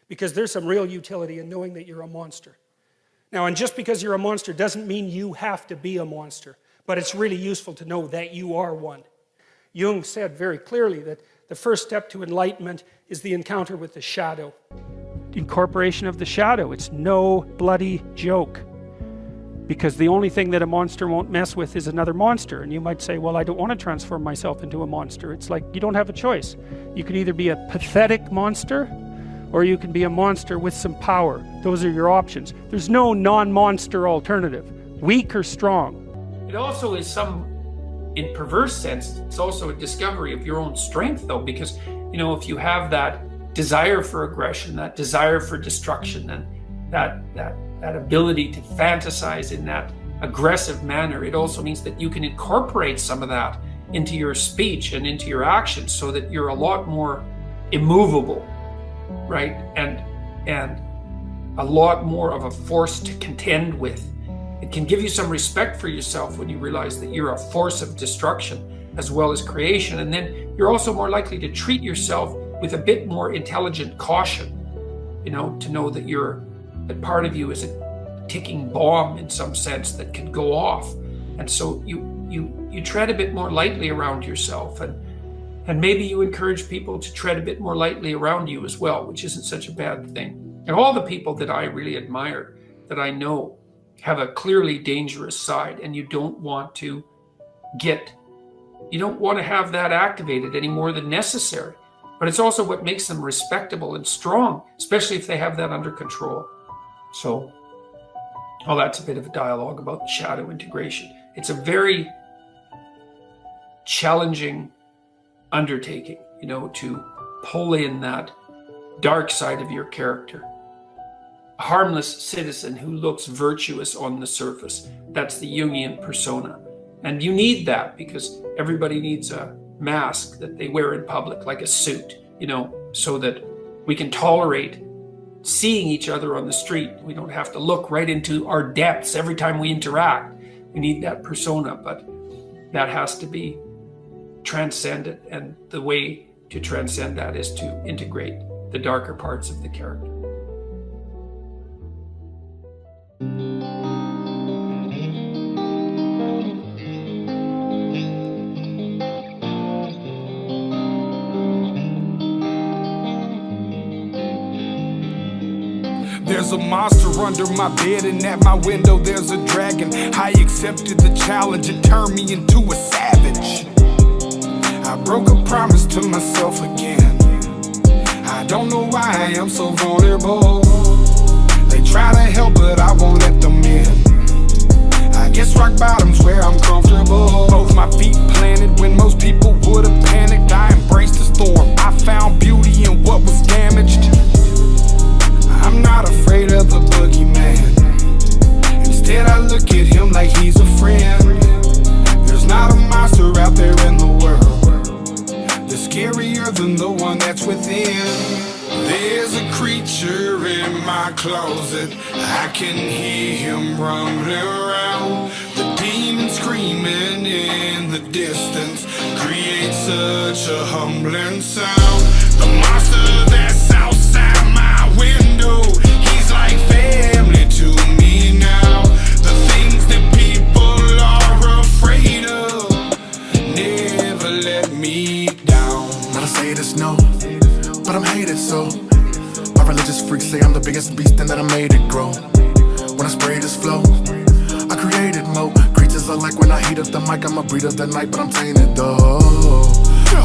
because there's some real utility in knowing that you're a monster. Now, and just because you're a monster doesn't mean you have to be a monster, but it's really useful to know that you are one. Jung said very clearly that the first step to enlightenment is the encounter with the shadow. Incorporation of the shadow. It's no bloody joke. Because the only thing that a monster won't mess with is another monster. And you might say, well, I don't want to transform myself into a monster. It's like, you don't have a choice. You can either be a pathetic monster, or you can be a monster with some power. Those are your options. There's no non-monster alternative. Weak or strong. It also is in perverse sense, it's also a discovery of your own strength, though, because, you know, if you have that desire for aggression, that desire for destruction, and that ability to fantasize in that aggressive manner, it also means that you can incorporate some of that into your speech and into your actions so that you're a lot more immovable, right? And a lot more of a force to contend with. It can give you some respect for yourself when you realize that you're a force of destruction as well as creation. And then you're also more likely to treat yourself with a bit more intelligent caution, you know, to know that that part of you is a ticking bomb in some sense that can go off. And so you tread a bit more lightly around yourself, and maybe you encourage people to tread a bit more lightly around you as well, which isn't such a bad thing. And all the people that I really admire, that I know, have a clearly dangerous side, and you don't want to have that activated any more than necessary. But it's also what makes them respectable and strong, especially if they have that under control. So, well, that's a bit of a dialogue about shadow integration. It's a very challenging undertaking, you know, to pull in that dark side of your character. A harmless citizen who looks virtuous on the surface. That's the Jungian persona. And you need that because everybody needs a mask that they wear in public, like a suit, you know, so that we can tolerate seeing each other on the street. We don't have to look right into our depths every time we interact. We need that persona, but that has to be transcended. And the way to transcend that is to integrate the darker parts of the character. There's a monster under my bed, and at my window there's a dragon. I accepted the challenge, it turned me into a savage. I broke a promise to myself again. I don't know why I am so vulnerable. They try to help, but I won't let them in. I guess rock bottom's where I'm comfortable. Both my feet planted when most people would've panicked. I embraced the storm, I found beauty in what was damaged. I'm not afraid of the boogeyman. Instead I look at him like he's a friend. There's not a monster out there in the world that's scarier than the one that's within. There's a creature in my closet, I can hear him rumbling around. The demon screaming in the distance creates such a humbling sound. The monster that's outside my window, he's like family to me now. The things that people are afraid of never let me down. Not to say this, no, but I'm hated so. My religious freaks say I'm the biggest beast and that I made it grow. When I spray this flow, I created mo. Creatures are like when I heat up the mic, I'm a breed of the night, but I'm tainted though.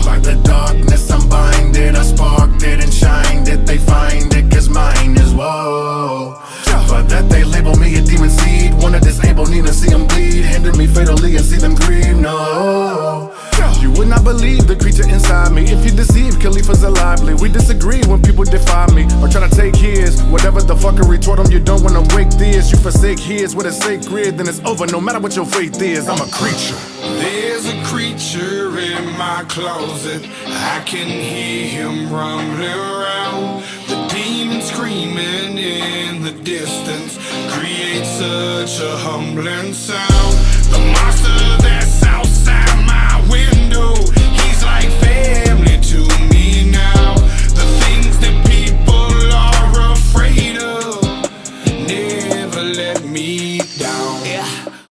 By the darkness I'm binded, I sparked it and shined it. They find it cause mine is woe. For that they label me a demon seed. Wanna disable, need to see them bleed. Hinder me fatally and see them grieve, no. You would not believe the creature inside me. If you deceive, Khalifa's lively. We disagree when people defy me or try to take his. Whatever the fuckery toward them, you don't wanna wake this. You forsake his with a sacred, then it's over no matter what your faith is. I'm a creature. There's a creature in my closet, I can hear him rumbling around. The demon screaming in the distance creates such a humbling sound. The monster that's outside my window, he's like family to me now. The things that people are let me down.